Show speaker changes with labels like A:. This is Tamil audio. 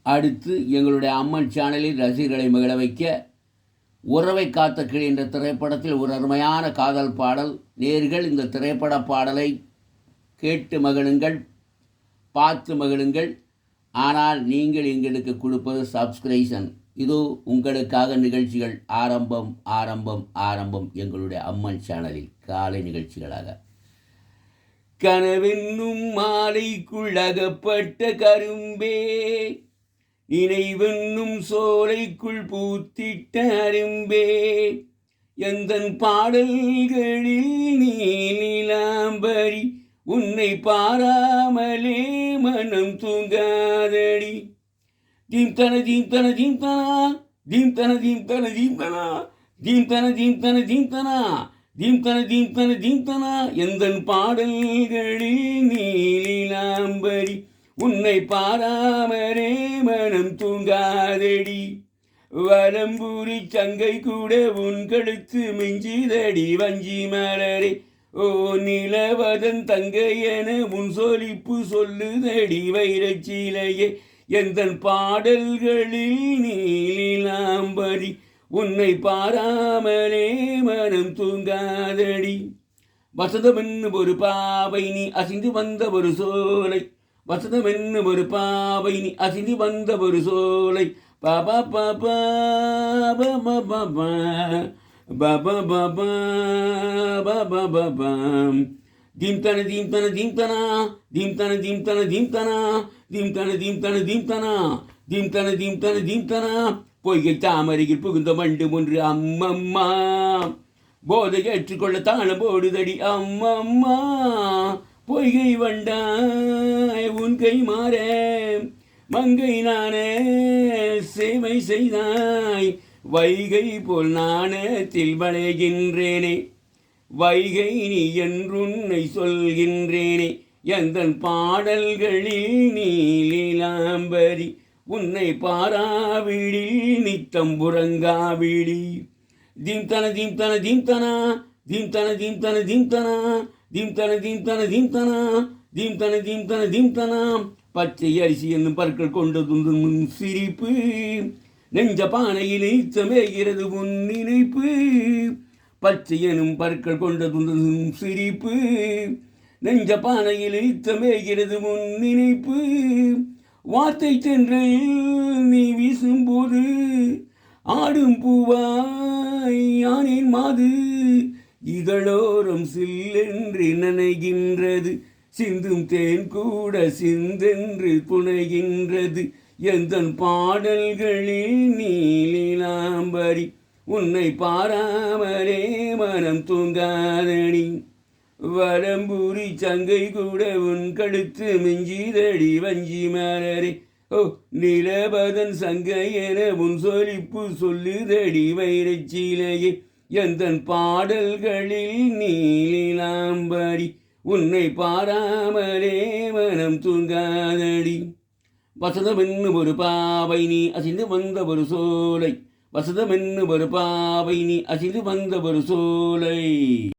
A: அடுத்து எங்களுடைய அம்மன் சேனலில் ரசிகர்களை மகிழ வைக்க உறவை காத்த கிளி என்ற திரைப்படத்தில் ஒரு அருமையான காதல் பாடல். நேர்கள் இந்த திரைப்பட பாடலை கேட்டு மகிழுங்கள், பார்த்து மகிழுங்கள். ஆனால் நீங்கள் எங்களுக்கு கொடுப்பது சப்ஸ்கிரிப்ஷன். இது உங்களுக்காக நிகழ்ச்சிகள் ஆரம்பம் ஆரம்பம் ஆரம்பம் எங்களுடைய அம்மன் சேனலில் காலை நிகழ்ச்சிகளாக. கனவென்னும் மாலைக்குள்ளகப்பட்ட கரும்பே, நினைவென்னும் சோலைக்குள் பூத்திட்ட அரும்பே, எந்தன் பாடல்களில் நீலாம்பரி உன்னை பாராமலே மனம் தூங்காதடி. தீம் தன தீம் தன தீம் தனா, தீம் தன தீம் தன தீம் தனா, தீம் தன தீம் தன தீம் தனா, தீம் தன தீம் தன தீம் தனா, எந்தன் பாடல்களில் நீலாம்பரி உன்னை பாராமரே மனம் தூங்காதடி. வலம்பூரி சங்கை கூட உன் கழுத்து மிஞ்சிதடி வஞ்சி மலரே. ஓ நிலவதன் தங்கை என உன் சொலிப்பு சொல்லுதடி வைரச்சிலையே. எந்தன் பாடல்களில் நீலாம்பரி உன்னை பாராமலே மனம் தூங்காதடி. வசதமென்னும் ஒரு பாவை நீ அசிந்து வந்த ஒரு சோலை, வசதமென்னும் ஒரு பாவை நீ அசிந்து வந்த ஒரு சோலை. பாபா பாபா பாபா பாபா பாபா பாபா பாபா பாபா. தீம் தன தீம் தன தீம் தனா, தீம் தன தீம் தன தீம் தனா, தீம் தன தீம் தன தீம் தனா, தீம் தன தீம் தன தீம் தனா. பொய்கை தாமரையில் புகுந்த வண்டு ஒன்று அம்மம்மா, போதை ஏற்றுக்கொள்ள தாளம் போடுதடி அம்மம்மா. பொய்கை வண்டாய் உன் கை மாற மங்கை நானே சேவை செய்தாய். வைகை போல் நாணத்தில் வளைகின்றேனே, வைகை நீ என்றுன்னை சொல்கின்றேனே. எந்தன் பாடல்களில் நீலாம்பரி உன்னை பாராவிடி நித்தம் புறங்காவிடி. தீம் தன தீம் தன தீம் தனா, தீம் தன தீம் தன தீம் தனா, தீம் தன தீம் தன தீம் தனா, தீம் தன தீம் தன தீம் தனா. பச்சை அரிசி என்னும் பற்கள் கொண்டது முன் சிரிப்பு, நெஞ்ச பானையில் இச்சமேகிறது உன் நினைப்பு. பச்சை எனும் பற்கள் கொண்டது சிரிப்பு, நெஞ்ச பானையில் இச்சமேகிறது உன் நினைப்பு. வார்த்தை சென்றில் நீ வீசும்போது ஆடும் பூவாய் யானின் மாது. இதழோரம் சில்லென்று நனைகின்றது, சிந்தும் தேன் கூட சிந்தென்று புனைகின்றது. எந்தன் பாடல்களில் நீலாம்பரி உன்னை பாராமலே மனம் தூங்காதடி. வலம்பூரி சங்கை கூட உன் கழுத்து மிஞ்சிதடி வஞ்சி மலரே. ஓ நிலபதன் சங்கை என உன் சொலிப்பு சொல்லுதடி வைரச்சிலையே. எந்தன் பாடல்களில் நீலாம்பரி உன்னை பாராமலே மனம் தூங்காதடி. வசதமென்னும் ஒரு பாவை நீ அசிந்து வந்த ஒரு சோலை, வசதமென்னும் ஒரு பாவை நீ அசிந்து வந்த ஒரு சோலை.